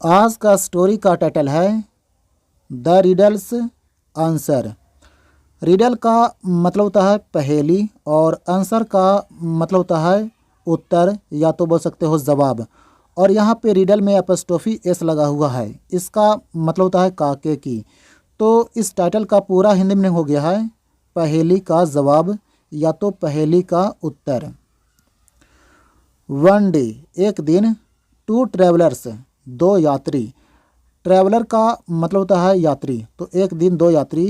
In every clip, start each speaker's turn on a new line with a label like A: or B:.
A: आज का स्टोरी का टाइटल है द रिडल्स आंसर। रिडल का मतलब होता है पहेली और आंसर का मतलब होता है उत्तर या तो बोल सकते हो जवाब। और यहाँ पे रिडल में एपोस्ट्रोफी एस लगा हुआ है, इसका मतलब होता है काके की। तो इस टाइटल का पूरा हिंदी में हो गया है पहेली का जवाब या तो पहेली का उत्तर। वन डे एक दिन, टू ट्रैवलर्स दो यात्री। ट्रैवलर का मतलब होता है यात्री, तो एक दिन दो यात्री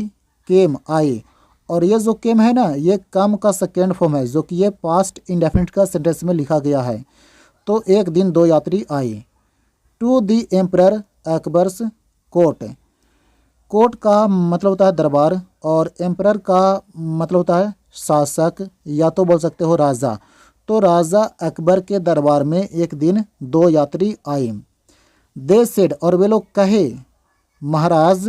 A: केम आए। और ये जो केम है ना, ये कम का सेकेंड फॉर्म है, जो कि ये पास्ट इंडेफिनिट का सेंटेंस में लिखा गया है। तो एक दिन दो यात्री आए to the emperor Akbar's court. Court का मतलब होता है दरबार और एम्परर का मतलब होता है शासक या तो बोल सकते हो राजा। तो राजा अकबर के दरबार में एक दिन दो यात्री आए। दे सेड और वे लोग कहे महाराज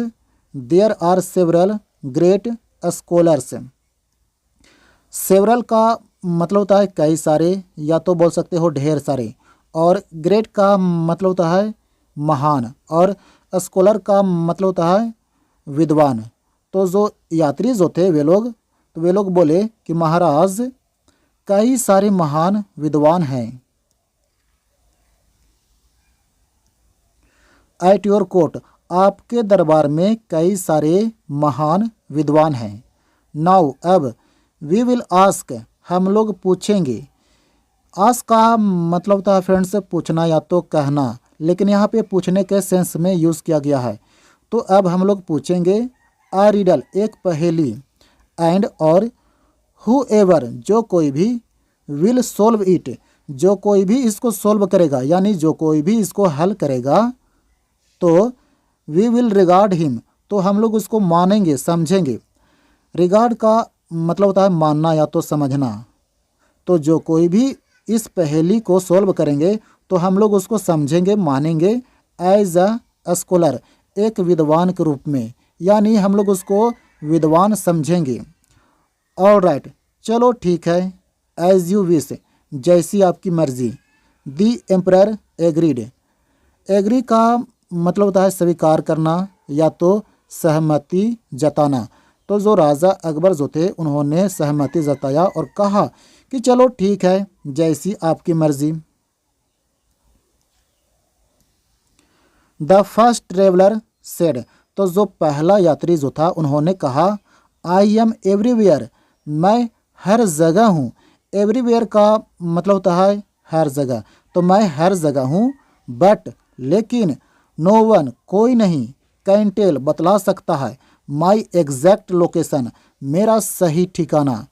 A: there are several great scholars. Several का मतलब होता है कई सारे या तो बोल सकते हो ढेर सारे, और ग्रेट का मतलब होता है महान, और स्कॉलर का मतलब होता है विद्वान। तो जो यात्री जो थे वे लोग बोले कि महाराज कई सारे महान विद्वान हैं। एट योर कोर्ट आपके दरबार में कई सारे महान विद्वान हैं। नाउ अब वी विल आस्क हम लोग पूछेंगे। आस्क का मतलब होता है फ्रेंड्स पूछना या तो कहना, लेकिन यहाँ पे पूछने के सेंस में यूज़ किया गया है। तो अब हम लोग पूछेंगे आ रिडल एक पहेली, एंड और हु एवर जो कोई भी, विल सोल्व इट जो कोई भी इसको सोल्व करेगा, यानी जो कोई भी इसको हल करेगा, तो वी विल रिगार्ड हिम तो हम लोग उसको मानेंगे समझेंगे। रिगार्ड का मतलब होता है मानना या तो समझना। तो जो कोई भी इस पहेली को सोल्व करेंगे तो हम लोग उसको समझेंगे मानेंगे एज अ स्कॉलर एक विद्वान के रूप में, यानी हम लोग उसको विद्वान समझेंगे। ऑल राइट चलो ठीक है, एज यू विश जैसी आपकी मर्जी। दी एम्परर एग्रीड। एग्री का मतलब होता है स्वीकार करना या तो सहमति जताना। तो जो राजा अकबर जो थे उन्होंने सहमति जताया और कहा कि चलो ठीक है जैसी आपकी मर्जी। द फर्स्ट ट्रेवलर सेड तो जो पहला यात्री जो था उन्होंने कहा आई एम एवरीवेयर मैं हर जगह हूँ। एवरीवेयर का मतलब होता है हर जगह, तो मैं हर जगह हूँ। बट लेकिन नो वन कोई नहीं, कैन टेल बतला सकता है, माई एग्जैक्ट लोकेशन मेरा सही ठिकाना।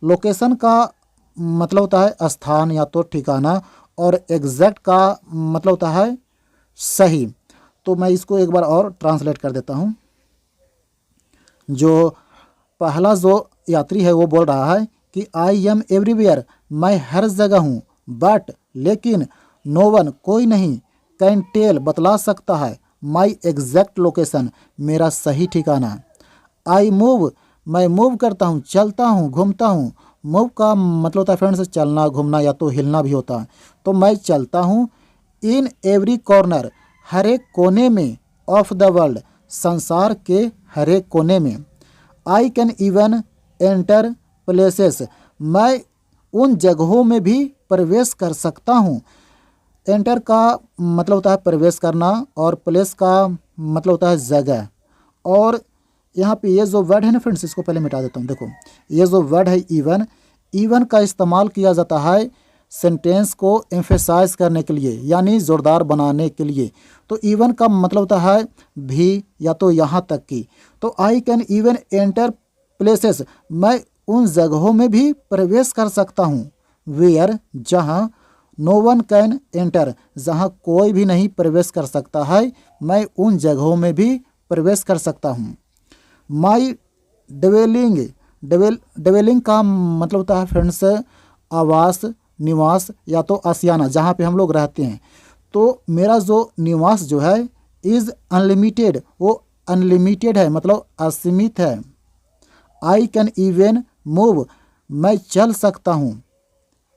A: लोकेशन का मतलब होता है स्थान या तो ठिकाना, और एग्जैक्ट का मतलब होता है सही। तो मैं इसको एक बार और ट्रांसलेट कर देता हूँ। जो पहला जो यात्री है वो बोल रहा है कि आई एम एवरीवेयर मैं हर जगह हूँ, बट लेकिन नो वन कोई नहीं, कैन टेल बतला सकता है, माई एग्जैक्ट लोकेशन मेरा सही ठिकाना। आई मूव मैं मूव करता हूँ, चलता हूँ, घूमता हूँ। मूव का मतलब होता है फ्रेंड्स चलना घूमना या तो हिलना भी होता है। तो मैं चलता हूँ इन एवरी कॉर्नर हर एक कोने में, ऑफ द वर्ल्ड संसार के हर एक कोने में। I can even enter places मैं उन जगहों में भी प्रवेश कर सकता हूँ। एंटर का मतलब होता है प्रवेश करना और प्लेस का मतलब होता है जगह। और यहाँ पे ये जो वर्ड है ना फ्रेंड्स, इसको पहले मिटा देता हूँ। देखो ये जो वर्ड है इवन, इवन का इस्तेमाल किया जाता है सेंटेंस को एम्फेसाइज करने के लिए, यानी ज़ोरदार बनाने के लिए। तो इवन का मतलब होता है भी या तो यहाँ तक की। तो I can even enter places मैं उन जगहों में भी प्रवेश कर सकता हूँ। वेयर जहाँ, नो वन कैन एंटर जहाँ कोई भी नहीं प्रवेश कर सकता है, मैं उन जगहों में भी प्रवेश कर सकता हूँ। माई डवेलिंग डवेलिंग का मतलब होता है फ्रेंड्स आवास निवास या तो आसियाना, जहाँ पे हम लोग रहते हैं। तो मेरा जो निवास जो है इज़ अनलिमिटेड, वो अनलिमिटेड है मतलब असीमित है। आई कैन इवन मूव मैं चल सकता हूँ।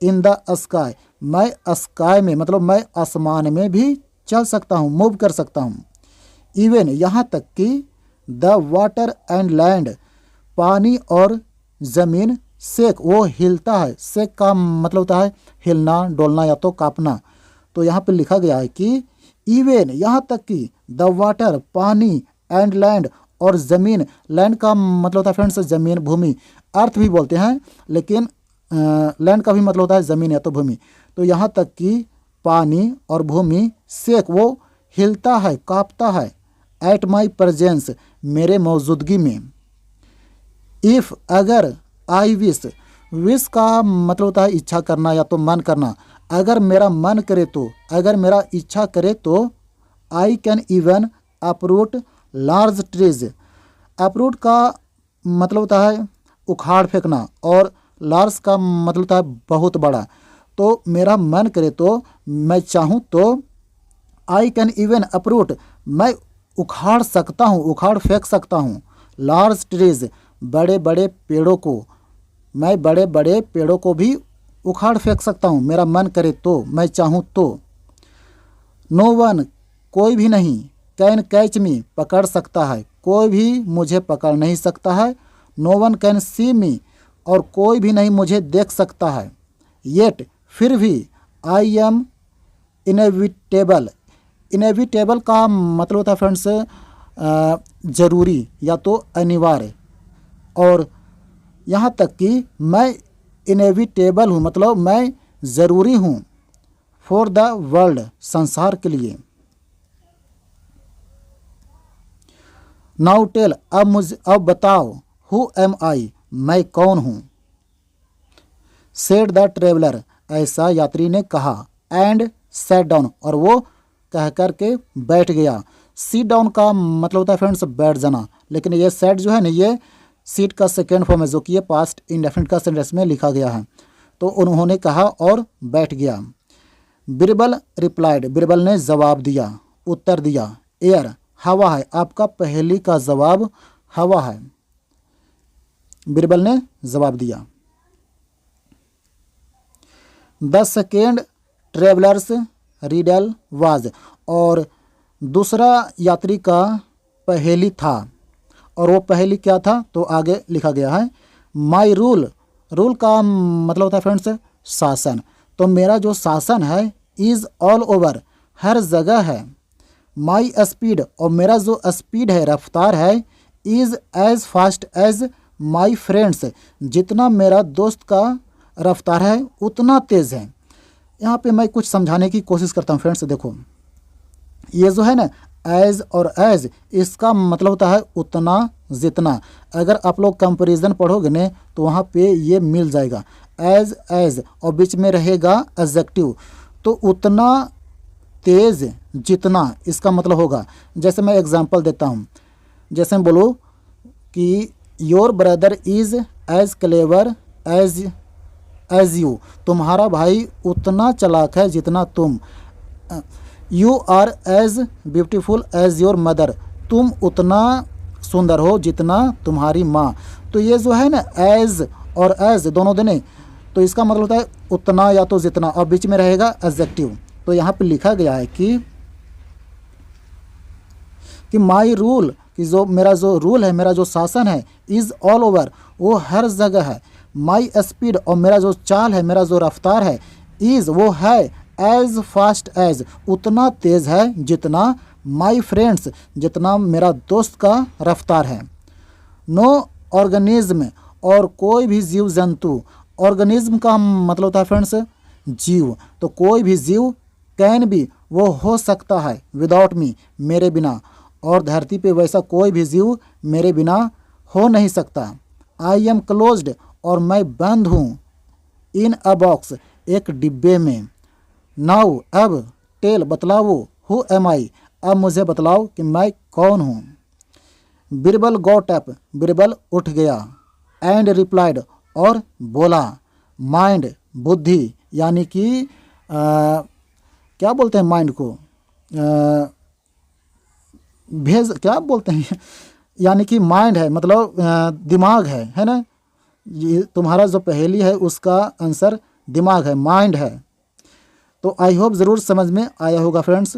A: इन द स्काई मैं स्काई में मतलब मैं आसमान में भी चल सकता हूँ, मूव कर सकता हूँ। इवन यहाँ तक कि द वाटर एंड लैंड, पानी और ज़मीन, शेक वो हिलता है। शेक का मतलब होता है हिलना, डोलना या तो कांपना। तो यहाँ पे लिखा गया है कि इवन यहाँ तक कि द वाटर पानी एंड लैंड और ज़मीन, लैंड का मतलब होता है फ्रेंड्स ज़मीन, भूमि, अर्थ भी बोलते हैं, लेकिन लैंड का भी मतलब होता है ज़मीन या तो भूमि। तो यहाँ तक कि पानी और भूमि, शेक वो हिलता है, कांपता है, एट माई प्रेजेंस मेरे मौजूदगी में। इफ़ अगर, आई विश का मतलब होता है इच्छा करना या तो मन करना। अगर मेरा मन करे तो, अगर मेरा इच्छा करे तो, I can even uproot large trees. Uproot का मतलब होता है उखाड़ फेंकना और लार्ज का मतलब होता है बहुत बड़ा। तो मेरा मन करे तो, मैं चाहूँ तो, आई कैन इवन अपरूट मैं उखाड़ सकता हूँ, उखाड़ फेंक सकता हूँ, लार्ज ट्रीज बड़े बड़े पेड़ों को, मैं बड़े बड़े पेड़ों को भी उखाड़ फेंक सकता हूँ मेरा मन करे तो, मैं चाहूँ तो। नो वन कोई भी नहीं, कैन कैच मी पकड़ सकता है, कोई भी मुझे पकड़ नहीं सकता है। नो वन कैन सी मी और कोई भी नहीं मुझे देख सकता है। येट फिर भी, आई एम इनएविटेबल। इनएविटेबल का मतलब होता है फ्रेंड्स जरूरी या तो अनिवार्य, और यहाँ तक कि मैं इनएविटेबल हूँ मतलब मैं ज़रूरी हूँ, फॉर द वर्ल्ड संसार के लिए। नाउ टेल अब बताओ, हु एम आई मैं कौन हूँ। सेड द ट्रेवलर ऐसा यात्री ने कहा, एंड सेट डाउन और वो कह कर के बैठ गया। सीट डाउन का मतलब होता है फ्रेंड्स बैठ जाना, लेकिन ये सेट जो है ना ये सीट का सेकेंड फॉर्म है, जो कि ये पास्ट इंडेफिनिट का सेंटेंस में लिखा गया है। तो उन्होंने कहा और बैठ गया। बिरबल रिप्लाइड बिरबल ने जवाब दिया, उत्तर दिया। एयर हवा है, आपका पहेली का जवाब हवा है, बिरबल ने जवाब दिया। The second travellers riddle was, और दूसरा यात्री का पहेली था, और वो पहेली क्या था तो आगे लिखा गया है। माई रूल, रूल का मतलब होता है फ्रेंड्स शासन, तो मेरा जो शासन है इज़ ऑल ओवर हर जगह है। माई स्पीड और मेरा जो स्पीड है रफ्तार है, is as fast as my friends, जितना मेरा दोस्त का रफ्तार है उतना तेज़ है। यहाँ पे मैं कुछ समझाने की कोशिश करता हूँ फ्रेंड्स। देखो ये जो है ना एज और एज, इसका मतलब होता है उतना जितना। अगर आप लोग कंपैरिजन पढ़ोगे ने तो वहाँ पे ये मिल जाएगा एज और बीच में रहेगा एडजेक्टिव, तो उतना तेज़ जितना इसका मतलब होगा। जैसे मैं एग्जांपल देता हूँ, जैसे मैं बोलूँ कि your brother is as clever as you, तुम्हारा भाई उतना चालाक है जितना तुम। You are as beautiful as your mother, तुम उतना सुंदर हो जितना तुम्हारी माँ। तो ये जो है ना एज और एज दोनों देने, तो इसका मतलब होता है उतना या तो जितना, और बीच में रहेगा एडजेक्टिव। तो यहाँ पे लिखा गया है कि माई रूल, कि जो मेरा जो रूल है, मेरा जो शासन है, इज़ ऑल ओवर वो हर जगह है। माई स्पीड और मेरा जो चाल है, मेरा जो रफ्तार है, इज़ वो है एज फास्ट एज उतना तेज़ है जितना माई फ्रेंड्स जितना मेरा दोस्त का रफ्तार है। नो ऑर्गेनिज्म और कोई भी जीव जंतु, ऑर्गेनिज्म का मतलब होता है फ्रेंड्स जीव, तो कोई भी जीव कैन भी वो हो सकता है विदाउट मी मेरे बिना, और धरती पे वैसा कोई भी जीव मेरे बिना हो नहीं सकता। आई एम क्लोज्ड और मैं बंद हूँ, इन अ बॉक्स एक डिब्बे में। नाउ अब, टेल बतलाओ, हु एम आई अब मुझे बतलाओ कि मैं कौन हूँ। बिरबल गॉट अप बिरबल उठ गया, एंड रिप्लाइड और बोला, माइंड बुद्धि, यानी कि क्या बोलते हैं माइंड को, भेज क्या बोलते हैं यानी कि माइंड है मतलब दिमाग है ना। ये तुम्हारा जो पहेली है उसका आंसर दिमाग है, माइंड है। तो आई होप ज़रूर समझ में आया होगा फ्रेंड्स।